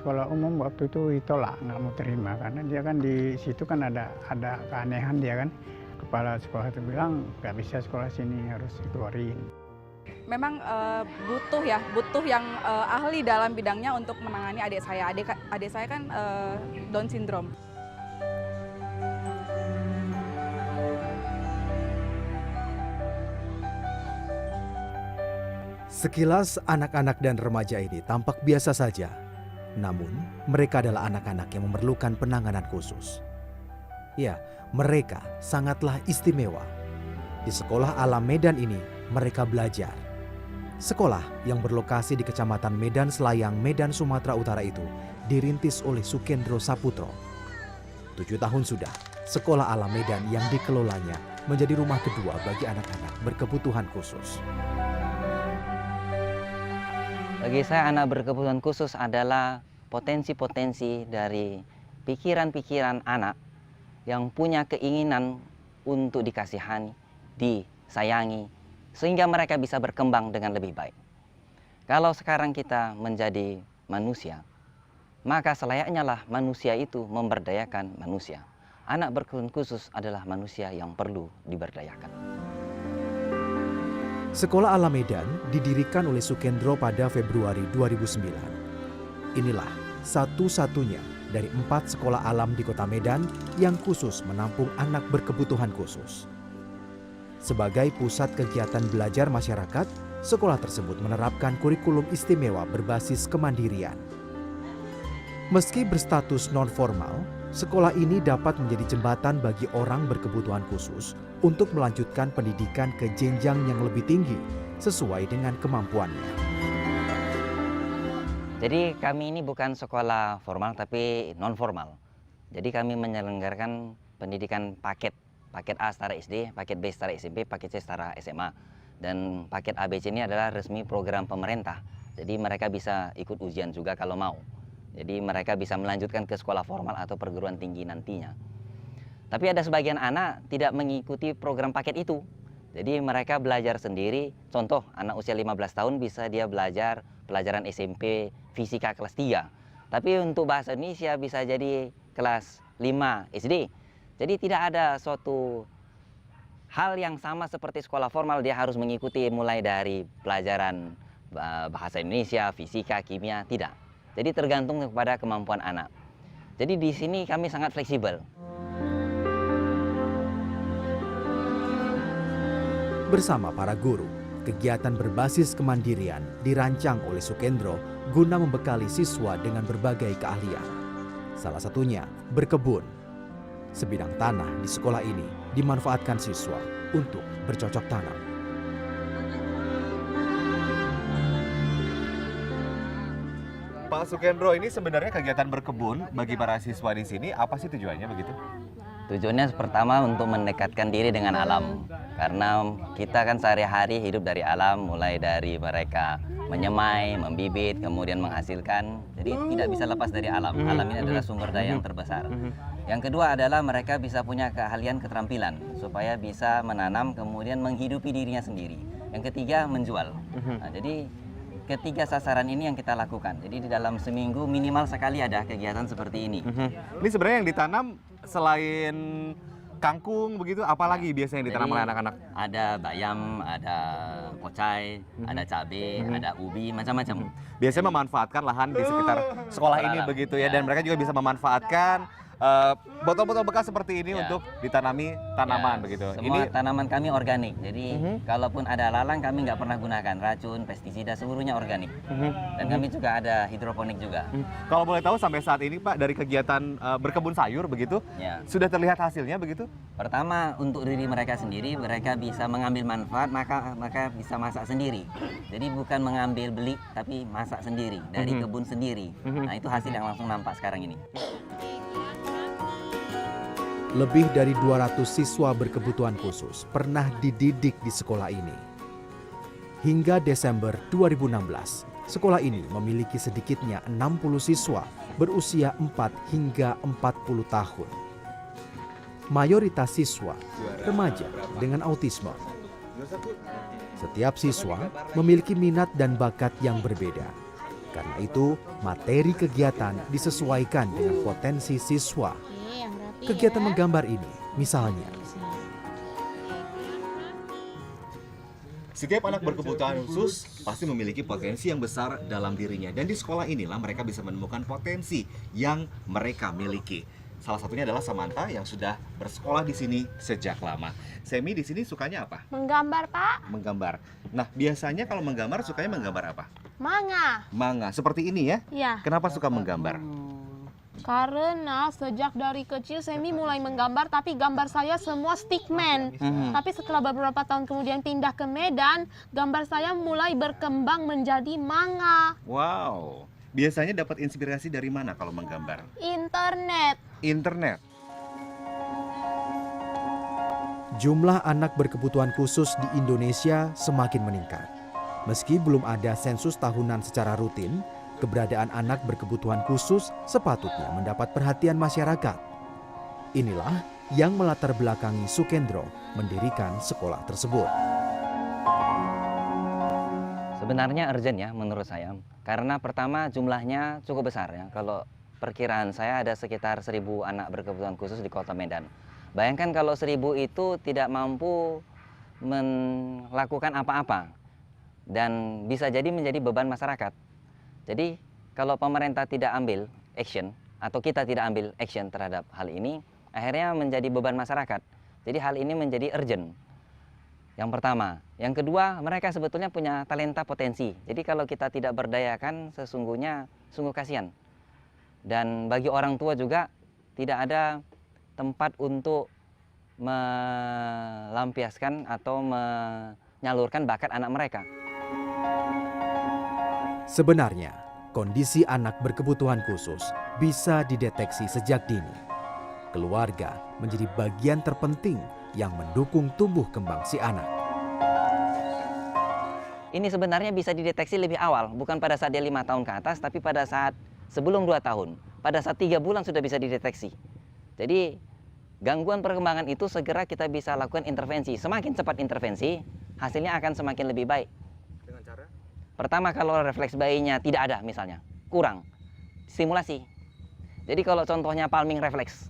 sekolah umum waktu itu ditolak, nggak mau terima karena dia kan di situ kan ada keanehan dia kan. Kepala sekolah itu bilang nggak bisa sekolah sini, harus dikeluarin. Memang butuh yang ahli dalam bidangnya untuk menangani adik saya. Adik saya kan Down syndrome. Sekilas anak-anak dan remaja ini tampak biasa saja. Namun, mereka adalah anak-anak yang memerlukan penanganan khusus. Ya, mereka sangatlah istimewa. Di Sekolah Alam Medan ini, mereka belajar. Sekolah yang berlokasi di Kecamatan Medan Selayang, Medan, Sumatera Utara itu dirintis oleh Sukendro Saputro. 7 tahun sudah, Sekolah Alam Medan yang dikelolanya menjadi rumah kedua bagi anak-anak berkebutuhan khusus. Bagi saya anak berkebutuhan khusus adalah potensi-potensi dari pikiran-pikiran anak yang punya keinginan untuk dikasihani, disayangi, sehingga mereka bisa berkembang dengan lebih baik. Kalau sekarang kita menjadi manusia, maka selayaknya lah manusia itu memberdayakan manusia. Anak berkebutuhan khusus adalah manusia yang perlu diberdayakan. Sekolah Alam Medan didirikan oleh Sukendro pada Februari 2009. Inilah satu-satunya dari 4 sekolah alam di Kota Medan yang khusus menampung anak berkebutuhan khusus. Sebagai pusat kegiatan belajar masyarakat, sekolah tersebut menerapkan kurikulum istimewa berbasis kemandirian. Meski berstatus non-formal, sekolah ini dapat menjadi jembatan bagi orang berkebutuhan khusus untuk melanjutkan pendidikan ke jenjang yang lebih tinggi sesuai dengan kemampuannya. Jadi kami ini bukan sekolah formal tapi non-formal. Jadi kami menyelenggarakan pendidikan paket A setara SD, paket B setara SMP, paket C setara SMA. Dan paket ABC ini adalah resmi program pemerintah. Jadi mereka bisa ikut ujian juga kalau mau. Jadi mereka bisa melanjutkan ke sekolah formal atau perguruan tinggi nantinya. Tapi ada sebagian anak tidak mengikuti program paket itu. Jadi mereka belajar sendiri. Contoh, anak usia 15 tahun bisa dia belajar pelajaran SMP fisika kelas 3. Tapi untuk bahasa Indonesia bisa jadi kelas 5 SD. Jadi tidak ada suatu hal yang sama seperti sekolah formal, dia harus mengikuti mulai dari pelajaran bahasa Indonesia, fisika, kimia, tidak. Jadi tergantung kepada kemampuan anak. Jadi di sini kami sangat fleksibel. Bersama para guru, kegiatan berbasis kemandirian dirancang oleh Sukendro guna membekali siswa dengan berbagai keahlian. Salah satunya berkebun. Sebidang tanah di sekolah ini dimanfaatkan siswa untuk bercocok tanam. Pak Sukendro, ini sebenarnya kegiatan berkebun bagi para siswa di sini apa sih tujuannya begitu? Tujuannya pertama untuk mendekatkan diri dengan alam. Karena kita kan sehari-hari hidup dari alam, mulai dari mereka menyemai, membibit, kemudian menghasilkan. Jadi tidak bisa lepas dari alam. Alam ini adalah sumber daya yang terbesar. Yang kedua adalah mereka bisa punya keahlian, keterampilan supaya bisa menanam kemudian menghidupi dirinya sendiri. Yang ketiga menjual. Nah, jadi ketiga sasaran ini yang kita lakukan. Jadi di dalam seminggu minimal sekali ada kegiatan seperti ini. Ini sebenarnya yang ditanam selain kangkung begitu, apalagi biasanya yang ditanam oleh anak-anak? Ada bayam, ada pocai, ada cabai, ada ubi, macam-macam. Biasanya memanfaatkan lahan di sekitar sekolah ini begitu ya, dan mereka juga bisa memanfaatkan botol-botol bekas seperti ini untuk ditanami tanaman begitu. Semua tanaman kami organik, jadi kalaupun ada lalang kami nggak pernah gunakan racun, pestisida, seluruhnya organik. Dan kami juga ada hidroponik juga. Kalau boleh tahu sampai saat ini Pak, dari kegiatan berkebun sayur begitu, sudah terlihat hasilnya begitu? Pertama, untuk diri mereka sendiri, mereka bisa mengambil manfaat, maka bisa masak sendiri. Jadi bukan mengambil beli, tapi masak sendiri, dari kebun sendiri. Nah itu hasil yang langsung nampak sekarang ini. Lebih dari 200 siswa berkebutuhan khusus pernah dididik di sekolah ini. Hingga Desember 2016, sekolah ini memiliki sedikitnya 60 siswa berusia 4 hingga 40 tahun. Mayoritas siswa remaja dengan autisme. Setiap siswa memiliki minat dan bakat yang berbeda. Karena itu, materi kegiatan disesuaikan dengan potensi siswa. Kegiatan menggambar ini, misalnya, setiap anak berkebutuhan khusus pasti memiliki potensi yang besar dalam dirinya. Dan di sekolah inilah mereka bisa menemukan potensi yang mereka miliki. Salah satunya adalah Samantha yang sudah bersekolah di sini sejak lama. Semi di sini sukanya apa? Menggambar, Pak. Menggambar. Nah, biasanya kalau menggambar sukanya menggambar apa? Manga. Manga. Seperti ini ya? Ya. Kenapa suka menggambar? Karena sejak dari kecil Semi mulai menggambar, tapi gambar saya semua stickman. Tapi setelah beberapa tahun kemudian pindah ke Medan, gambar saya mulai berkembang menjadi manga. Wow. Biasanya dapat inspirasi dari mana kalau menggambar? Internet. Internet. jumlah anak berkebutuhan khusus di Indonesia semakin meningkat. Meski belum ada sensus tahunan secara rutin, keberadaan anak berkebutuhan khusus sepatutnya mendapat perhatian masyarakat. Inilah yang melatar belakangi Sukendro mendirikan sekolah tersebut. Sebenarnya urgent ya menurut saya, karena pertama jumlahnya cukup besar ya. Kalau perkiraan saya ada sekitar 1.000 anak berkebutuhan khusus di Kota Medan. Bayangkan kalau 1.000 itu tidak mampu melakukan apa-apa dan bisa jadi menjadi beban masyarakat. Jadi kalau pemerintah tidak ambil action atau kita tidak ambil action terhadap hal ini, akhirnya menjadi beban masyarakat. Jadi hal ini menjadi urgent. Yang pertama. Yang kedua, mereka sebetulnya punya talenta potensi. Jadi kalau kita tidak berdayakan, sesungguhnya sungguh kasihan. Dan bagi orang tua juga tidak ada tempat untuk melampiaskan atau menyalurkan bakat anak mereka. Sebenarnya, kondisi anak berkebutuhan khusus bisa dideteksi sejak dini. Keluarga menjadi bagian terpenting yang mendukung tumbuh kembang si anak. Ini sebenarnya bisa dideteksi lebih awal, bukan pada saat dia 5 tahun ke atas, tapi pada saat sebelum 2 tahun. Pada saat 3 bulan sudah bisa dideteksi. Jadi gangguan perkembangan itu segera kita bisa lakukan intervensi. Semakin cepat intervensi, hasilnya akan semakin lebih baik. Dengan cara? Pertama, kalau refleks bayinya tidak ada misalnya, kurang, stimulasi. Jadi kalau contohnya palming refleks,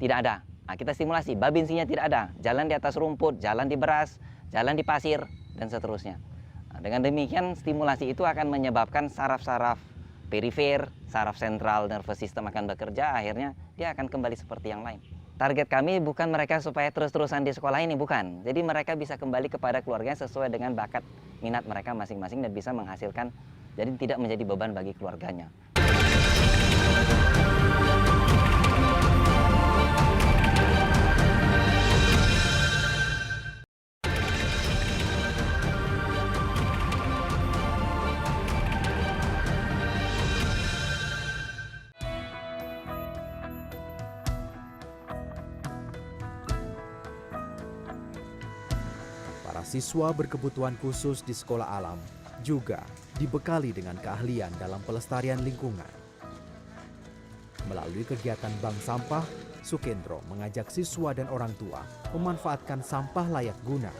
tidak ada. Nah, kita stimulasi, babinsinya tidak ada, jalan di atas rumput, jalan di beras, jalan di pasir, dan seterusnya. Nah, dengan demikian stimulasi itu akan menyebabkan saraf-saraf perifer, saraf sentral nervous system akan bekerja, akhirnya dia akan kembali seperti yang lain. Target kami bukan mereka supaya terus-terusan di sekolah ini, bukan. Jadi mereka bisa kembali kepada keluarganya sesuai dengan bakat minat mereka masing-masing dan bisa menghasilkan, jadi tidak menjadi beban bagi keluarganya. Para siswa berkebutuhan khusus di sekolah alam juga dibekali dengan keahlian dalam pelestarian lingkungan. Melalui kegiatan bank sampah, Sukendro mengajak siswa dan orang tua memanfaatkan sampah layak guna.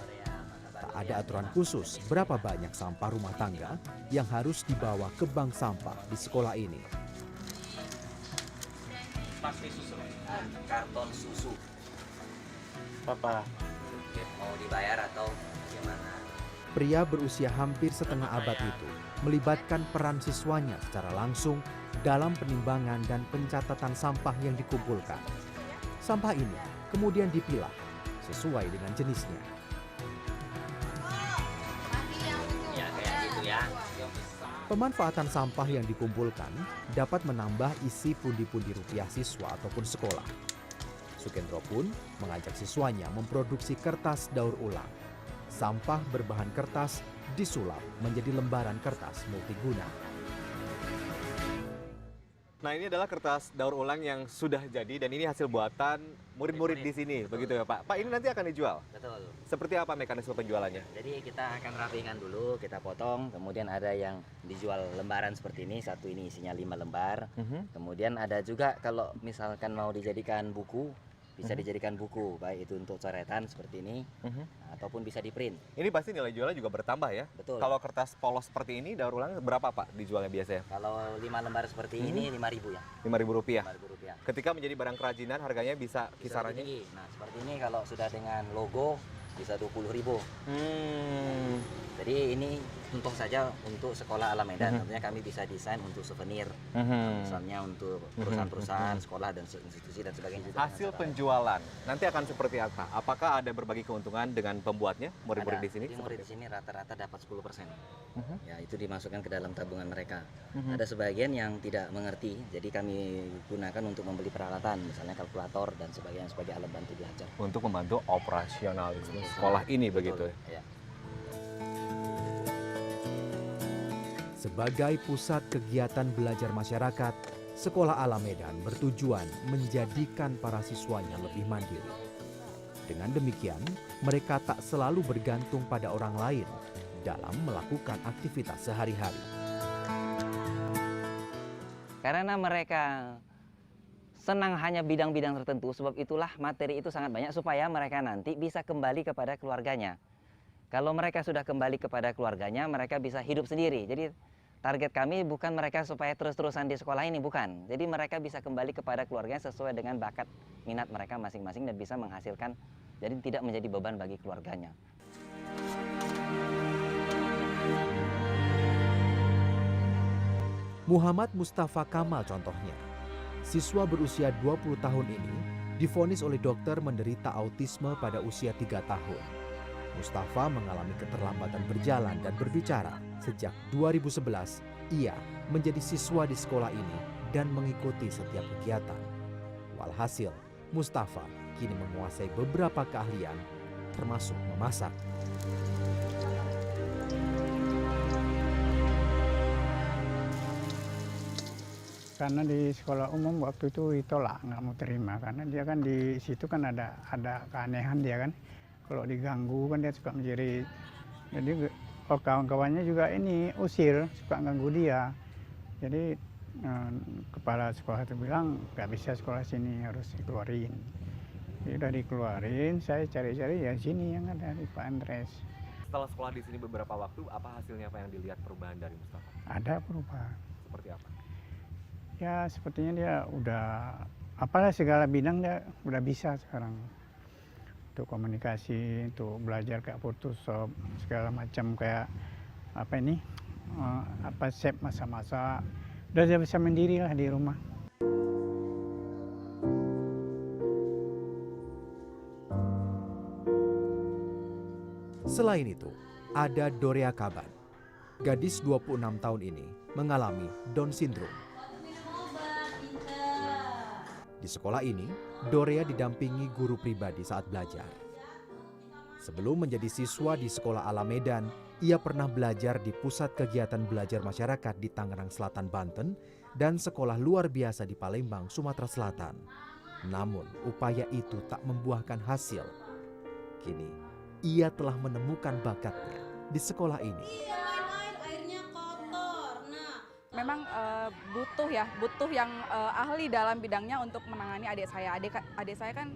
Tak ada aturan khusus berapa banyak sampah rumah tangga yang harus dibawa ke bank sampah di sekolah ini. Pasti susu, karton susu. Papa. Mau dibayar atau gimana? Pria berusia hampir setengah abad itu melibatkan peran siswanya secara langsung dalam penimbangan dan pencatatan sampah yang dikumpulkan. Sampah ini kemudian dipilah sesuai dengan jenisnya. Ya kayak gitu ya. Pemanfaatan sampah yang dikumpulkan dapat menambah isi pundi-pundi rupiah siswa ataupun sekolah. Sukendro pun mengajak siswanya memproduksi kertas daur ulang. Sampah berbahan kertas disulap menjadi lembaran kertas multiguna. Nah, ini adalah kertas daur ulang yang sudah jadi dan ini hasil buatan murid-murid di sini, begitu ya Pak? Pak, ini nanti akan dijual? Betul. Seperti apa mekanisme penjualannya? Jadi kita akan rapikan dulu, kita potong, kemudian ada yang dijual lembaran seperti ini, satu ini isinya 5 lembar. Kemudian ada juga kalau misalkan mau dijadikan buku, bisa dijadikan buku, baik itu untuk coretan seperti ini ataupun bisa di print. Ini pasti nilai jualnya juga bertambah ya? Betul. Kalau kertas polos seperti ini daur ulang berapa Pak dijualnya biasanya? Kalau 5 lembar seperti ini 5.000 ya. Rp5.000. 5.000 rupiah. Ketika menjadi barang kerajinan harganya bisa Bisa kisarannya? lebih tinggi. Nah, seperti ini kalau sudah dengan logo bisa 20.000. Jadi ini contoh saja untuk sekolah Alam Medan. Tentunya kami bisa desain untuk souvenir, misalnya untuk perusahaan-perusahaan, sekolah dan institusi dan sebagainya. Juga Hasil penjualan nanti akan seperti apa? Apakah ada berbagi keuntungan dengan pembuatnya, murid-murid di sini? Jadi murid di sini rata-rata dapat 10%. Ya, itu dimasukkan ke dalam tabungan mereka. Ada sebagian yang tidak mengerti, jadi kami gunakan untuk membeli peralatan, misalnya kalkulator dan sebagainya sebagai alat bantu belajar. Untuk membantu operasional sekolah ini begitu. Ya. Sebagai pusat kegiatan belajar masyarakat, Sekolah Alam Medan bertujuan menjadikan para siswanya lebih mandiri. Dengan demikian, mereka tak selalu bergantung pada orang lain dalam melakukan aktivitas sehari-hari. Karena mereka senang hanya bidang-bidang tertentu, sebab itulah materi itu sangat banyak supaya mereka nanti bisa kembali kepada keluarganya. Kalau mereka sudah kembali kepada keluarganya, mereka bisa hidup sendiri. Jadi target kami bukan mereka supaya terus-terusan di sekolah ini, bukan. Jadi mereka bisa kembali kepada keluarganya sesuai dengan bakat minat mereka masing-masing dan bisa menghasilkan, jadi tidak menjadi beban bagi keluarganya. Muhammad Mustafa Kamal contohnya. Siswa berusia 20 tahun ini divonis oleh dokter menderita autisme pada usia 3 tahun. Mustafa mengalami keterlambatan berjalan dan berbicara. Sejak 2011, ia menjadi siswa di sekolah ini dan mengikuti setiap kegiatan. Walhasil, Mustafa kini menguasai beberapa keahlian, termasuk memasak. Karena di sekolah umum waktu itu ditolak, nggak mau terima karena dia kan di situ kan ada keanehan dia kan. Kalau diganggu kan dia suka menjadi, jadi kawan-kawannya juga ini usir, suka ganggu dia. Jadi kepala sekolah itu bilang nggak bisa sekolah sini, harus dikeluarin. Jadi udah dikeluarin, saya cari-cari ya sini yang ada di Pak Andres. Setelah sekolah di sini beberapa waktu, apa hasilnya, apa yang dilihat perubahan dari Mustafa? Ada perubahan. Seperti apa? Ya sepertinya dia udah apalah segala bidang dia udah bisa sekarang. Untuk komunikasi, untuk belajar kayak Photoshop, segala macam kayak apa ini, shape masa-masa, udah dia bisa mandiri lah di rumah. Selain itu, ada Dorea Kaban. Gadis 26 tahun ini mengalami Down syndrome. Di sekolah ini, Dorea didampingi guru pribadi saat belajar. Sebelum menjadi siswa di Sekolah Alam Medan, ia pernah belajar di Pusat Kegiatan Belajar Masyarakat di Tangerang Selatan, Banten, dan sekolah luar biasa di Palembang, Sumatera Selatan. Namun, upaya itu tak membuahkan hasil. Kini, ia telah menemukan bakatnya di sekolah ini. Memang butuh yang ahli dalam bidangnya untuk menangani adik saya. Adik saya kan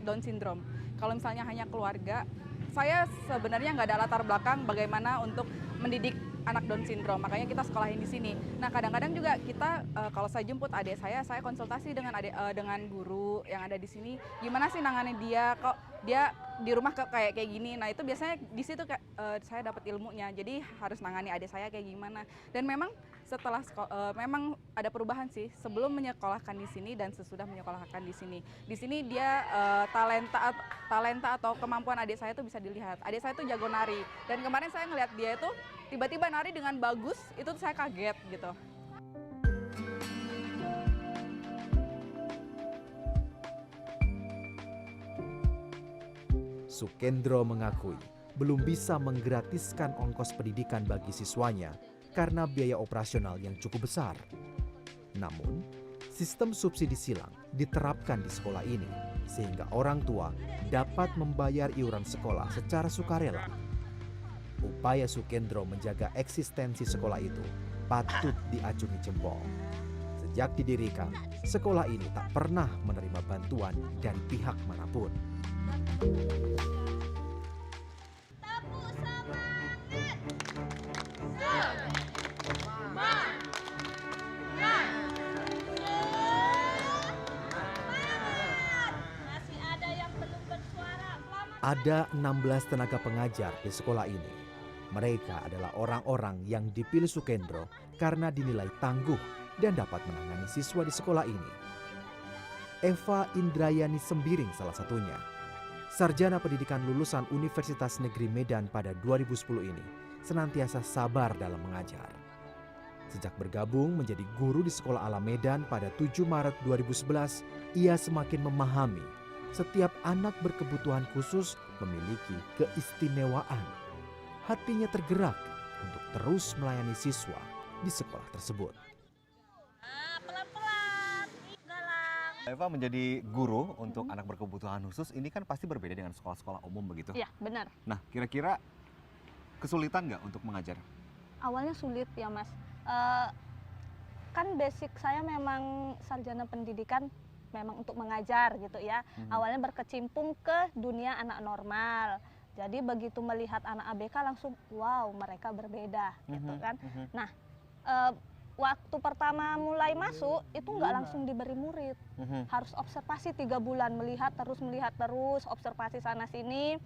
Down syndrome. Kalau misalnya hanya keluarga, saya sebenarnya nggak ada latar belakang bagaimana untuk mendidik anak Down syndrome. Makanya kita sekolahin di sini. Nah kadang-kadang juga kita kalau saya jemput adik saya konsultasi dengan guru yang ada di sini. Gimana sih nangani dia? Kok dia di rumah kayak gini? Nah itu biasanya di situ saya dapat ilmunya. Jadi harus nangani adik saya kayak gimana. Dan memang setelah memang ada perubahan sih sebelum menyekolahkan di sini dan sesudah menyekolahkan di sini. Di sini dia talenta atau kemampuan adik saya itu bisa dilihat. Adik saya itu jago nari dan kemarin saya ngeliat dia itu tiba-tiba nari dengan bagus, itu saya kaget gitu. Sukendro mengakui belum bisa menggratiskan ongkos pendidikan bagi siswanya karena biaya operasional yang cukup besar. Namun, sistem subsidi silang diterapkan di sekolah ini sehingga orang tua dapat membayar iuran sekolah secara sukarela. Upaya Sukendro menjaga eksistensi sekolah itu patut diacungi jempol. Sejak didirikan, sekolah ini tak pernah menerima bantuan dari pihak manapun. Ada 16 tenaga pengajar di sekolah ini. Mereka adalah orang-orang yang dipilih Sukendro karena dinilai tangguh dan dapat menangani siswa di sekolah ini. Eva Indrayani Sembiring salah satunya. Sarjana pendidikan lulusan Universitas Negeri Medan pada 2010 ini senantiasa sabar dalam mengajar. Sejak bergabung menjadi guru di Sekolah Alam Medan pada 7 Maret 2011, ia semakin memahami setiap anak berkebutuhan khusus memiliki keistimewaan. Hatinya tergerak untuk terus melayani siswa di sekolah tersebut. Eva menjadi guru untuk anak berkebutuhan khusus ini kan pasti berbeda dengan sekolah-sekolah umum begitu. Iya, benar. Nah, kira-kira kesulitan nggak untuk mengajar? Awalnya sulit ya Mas. Kan basic saya memang sarjana pendidikan memang untuk mengajar gitu ya. Awalnya berkecimpung ke dunia anak normal. Jadi begitu melihat anak ABK langsung wow mereka berbeda gitu kan. Nah waktu pertama mulai masuk itu nggak langsung diberi murid. Harus observasi 3 bulan melihat terus observasi sana sini.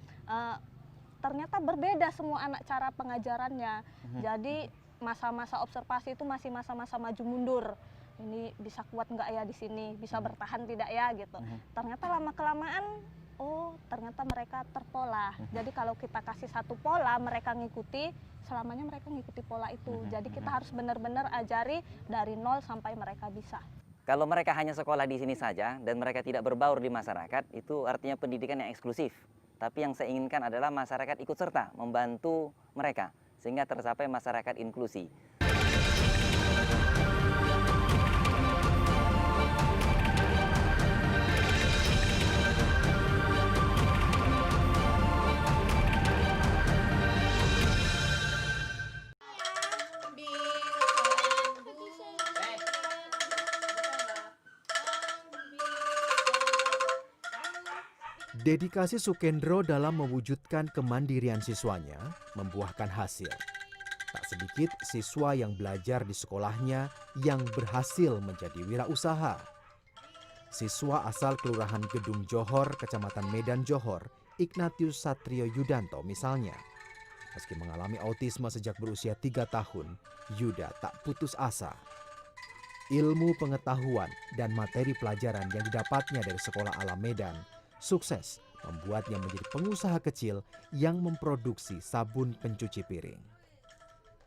Ternyata berbeda semua anak cara pengajarannya. Jadi masa-masa observasi itu masih masa-masa maju mundur. Ini bisa kuat nggak ya di sini, bisa bertahan tidak ya gitu. Ternyata lama-kelamaan, oh ternyata mereka terpola. Jadi kalau kita kasih satu pola, mereka ngikuti, selamanya mereka ngikuti pola itu. Jadi kita harus benar-benar ajari dari nol sampai mereka bisa. Kalau mereka hanya sekolah di sini saja dan mereka tidak berbaur di masyarakat, itu artinya pendidikan yang eksklusif. Tapi yang saya inginkan adalah masyarakat ikut serta, membantu mereka, sehingga tercapai masyarakat inklusi. Dedikasi Sukendro dalam mewujudkan kemandirian siswanya membuahkan hasil. Tak sedikit siswa yang belajar di sekolahnya yang berhasil menjadi wirausaha. Siswa asal Kelurahan Gedung Johor, Kecamatan Medan Johor, Ignatius Satrio Yudanto misalnya. Meski mengalami autisme sejak berusia 3 tahun, Yuda tak putus asa. Ilmu pengetahuan dan materi pelajaran yang didapatnya dari Sekolah Alam Medan sukses membuatnya menjadi pengusaha kecil yang memproduksi sabun pencuci piring.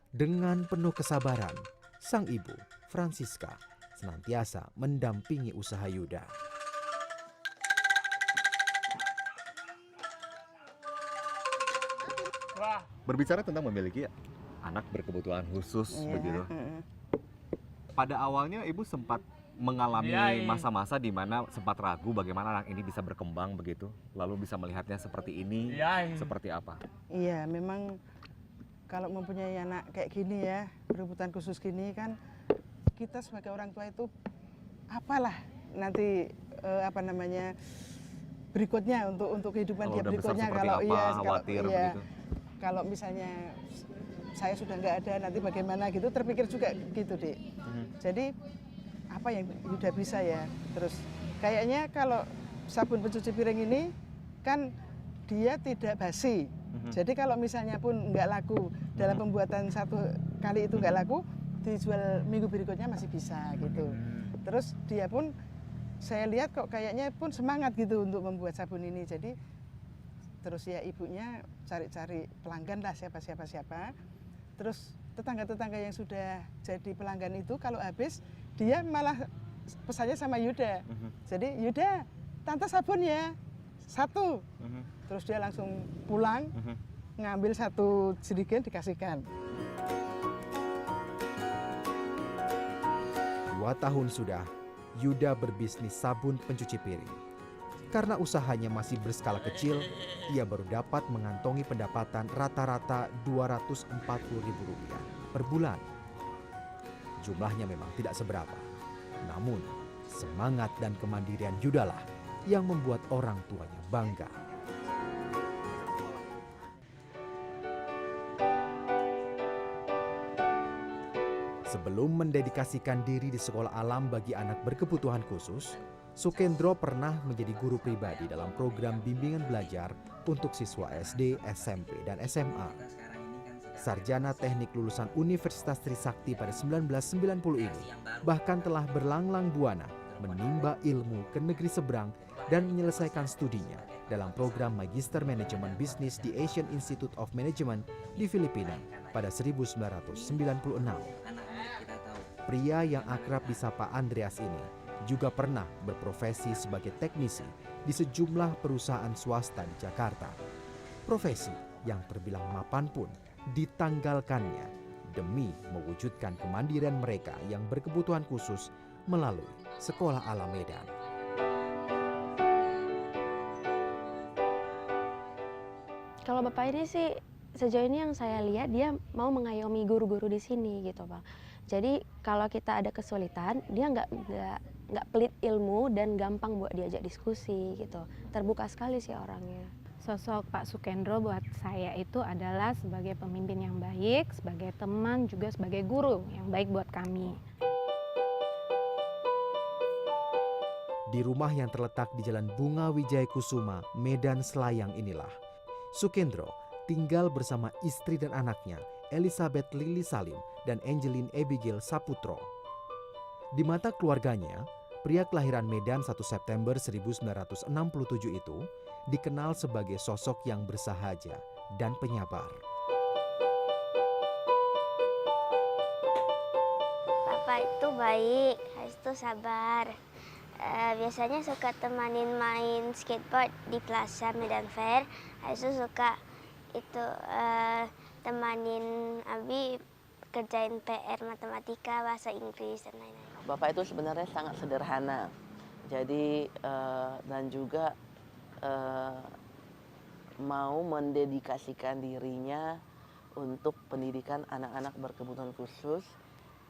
Dengan penuh kesabaran, sang ibu, Francisca, senantiasa mendampingi usaha Yuda. Berbicara tentang memiliki anak berkebutuhan khusus begitu. Pada awalnya ibu sempat mengalami masa-masa di mana sempat ragu bagaimana anak ini bisa berkembang begitu, lalu bisa melihatnya seperti ini, seperti apa? Iya, memang kalau mempunyai anak kayak gini ya, berkebutuhan khusus gini kan, kita sebagai orang tua itu apalah nanti berikutnya untuk kehidupan dia berikutnya kalau kalau misalnya saya sudah nggak ada nanti bagaimana gitu, terpikir juga gitu deh. Jadi apa yang Yuda bisa ya, terus kayaknya kalau sabun pencuci piring ini kan dia tidak basi, jadi kalau misalnya pun nggak laku dalam pembuatan 1 kali itu nggak laku, dijual minggu berikutnya masih bisa gitu. Terus dia pun saya lihat kok kayaknya pun semangat gitu untuk membuat sabun ini, jadi terus ya ibunya cari-cari pelanggan lah siapa. Terus tetangga-tetangga yang sudah jadi pelanggan itu kalau habis dia malah pesannya sama Yuda. Jadi Yuda, tante sabun ya 1. Terus dia langsung pulang ngambil 1 jerigen dikasihkan. 2 tahun sudah Yuda berbisnis sabun pencuci piring. Karena usahanya masih berskala kecil, ia baru dapat mengantongi pendapatan rata-rata Rp240.000 per bulan. Jumlahnya memang tidak seberapa, Namun, semangat dan kemandirian Yudalah yang membuat orang tuanya bangga. Sebelum mendedikasikan diri di sekolah alam bagi anak berkebutuhan khusus, Sukendro pernah menjadi guru pribadi dalam program bimbingan belajar untuk siswa SD, SMP, dan SMA. Sarjana teknik lulusan Universitas Trisakti pada 1990 ini bahkan telah berlanglang buana menimba ilmu ke negeri seberang dan menyelesaikan studinya dalam program Magister Manajemen Bisnis di Asian Institute of Management di Filipina pada 1996. Pria yang akrab disapa Andreas ini juga pernah berprofesi sebagai teknisi di sejumlah perusahaan swasta di Jakarta. Profesi yang terbilang mapan pun ditanggalkannya demi mewujudkan kemandirian mereka yang berkebutuhan khusus melalui Sekolah Alam Medan. Kalau Bapak ini sih sejauh ini yang saya lihat dia mau mengayomi guru-guru di sini gitu Pak. Jadi kalau kita ada kesulitan dia nggak pelit ilmu dan gampang buat diajak diskusi gitu. Terbuka sekali sih orangnya. Sosok Pak Sukendro buat saya itu adalah sebagai pemimpin yang baik, sebagai teman, juga sebagai guru yang baik buat kami. Di rumah yang terletak di Jalan Bunga Wijaya Kusuma, Medan Selayang inilah, Sukendro tinggal bersama istri dan anaknya, Elizabeth Lili Salim dan Angeline Abigail Saputro. Di mata keluarganya, pria kelahiran Medan 1 September 1967 itu dikenal sebagai sosok yang bersahaja dan penyabar. Bapak itu baik, habis itu sabar. Biasanya suka temanin main skateboard di Plaza Medan Fair. Habis itu suka temanin Abi kerjain PR matematika, bahasa Inggris dan lain-lain. Bapak itu sebenarnya sangat sederhana. Jadi dan juga mau mendedikasikan dirinya untuk pendidikan anak-anak berkebutuhan khusus.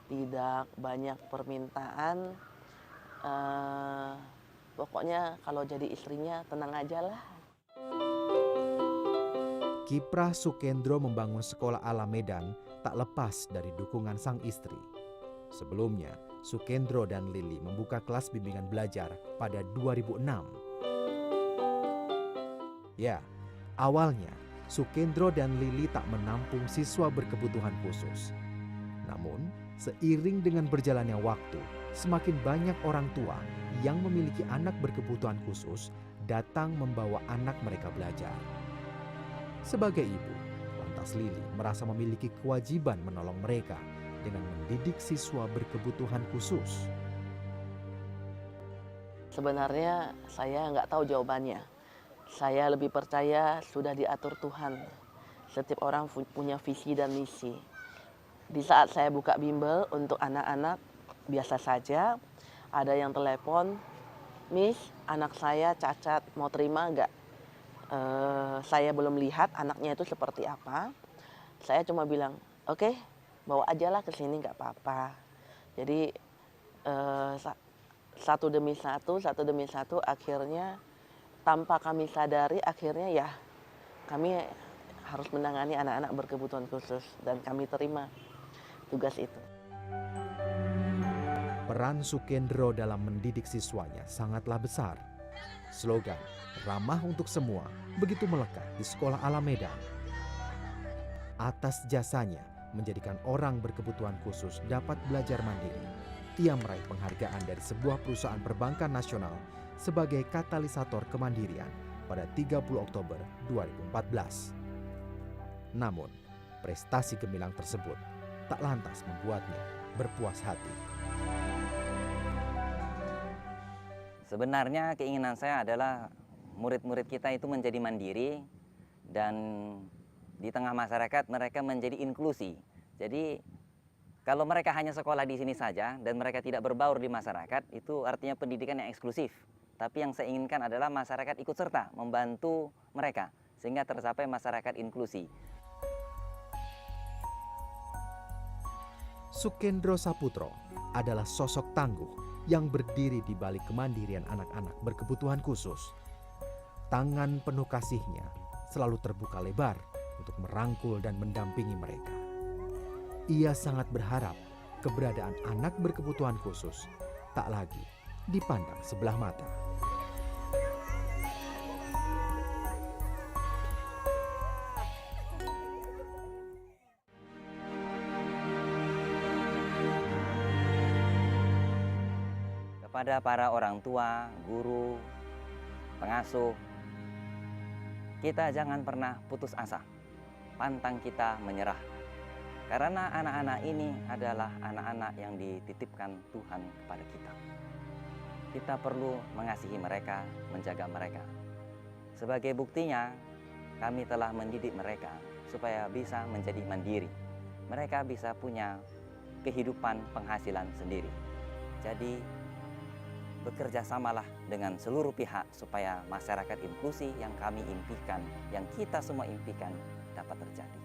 Tidak banyak permintaan. Pokoknya kalau jadi istrinya tenang aja lah. Kiprah Sukendro membangun Sekolah Alam Medan tak lepas dari dukungan sang istri. Sebelumnya, Sukendro dan Lili membuka kelas bimbingan belajar pada 2006. Ya, awalnya Sukendro dan Lili tak menampung siswa berkebutuhan khusus. Namun, seiring dengan berjalannya waktu, semakin banyak orang tua yang memiliki anak berkebutuhan khusus datang membawa anak mereka belajar. Sebagai ibu, lantas Lili merasa memiliki kewajiban menolong mereka dengan mendidik siswa berkebutuhan khusus. Sebenarnya saya nggak tahu jawabannya. Saya lebih percaya sudah diatur Tuhan. Setiap orang punya visi dan misi. Di saat saya buka bimbel untuk anak-anak, biasa saja ada yang telepon, "Miss, anak saya cacat, mau terima nggak?" Saya belum lihat anaknya itu seperti apa. Saya cuma bilang, "Oke, bawa aja lah ke sini, nggak apa-apa." Jadi satu demi satu, akhirnya tanpa kami sadari, akhirnya ya kami harus menangani anak-anak berkebutuhan khusus dan kami terima tugas itu. Peran Sukendro dalam mendidik siswanya sangatlah besar. Slogan "Ramah untuk Semua" begitu melekat di Sekolah Alam Medan. Atas jasanya menjadikan orang berkebutuhan khusus dapat belajar mandiri, ia meraih penghargaan dari sebuah perusahaan perbankan nasional sebagai katalisator kemandirian pada 30 Oktober 2014. Namun, prestasi gemilang tersebut tak lantas membuatnya berpuas hati. Sebenarnya keinginan saya adalah murid-murid kita itu menjadi mandiri dan di tengah masyarakat mereka menjadi inklusi. Jadi kalau mereka hanya sekolah di sini saja dan mereka tidak berbaur di masyarakat, itu artinya pendidikan yang eksklusif. Tapi yang saya inginkan adalah masyarakat ikut serta membantu mereka sehingga tercapai masyarakat inklusi. Sukendro Saputro adalah sosok tangguh yang berdiri di balik kemandirian anak-anak berkebutuhan khusus. Tangan penuh kasihnya selalu terbuka lebar untuk merangkul dan mendampingi mereka. Ia sangat berharap keberadaan anak berkebutuhan khusus tak lagi dipandang sebelah mata. Kepada para orang tua, guru, pengasuh, kita jangan pernah putus asa, pantang kita menyerah. Karena anak-anak ini adalah anak-anak yang dititipkan Tuhan kepada kita. Kita perlu mengasihi mereka, menjaga mereka. Sebagai buktinya, kami telah mendidik mereka supaya bisa menjadi mandiri. Mereka bisa punya kehidupan penghasilan sendiri. Jadi, bekerja samalah dengan seluruh pihak supaya masyarakat inklusi yang kami impikan, yang kita semua impikan dapat terjadi.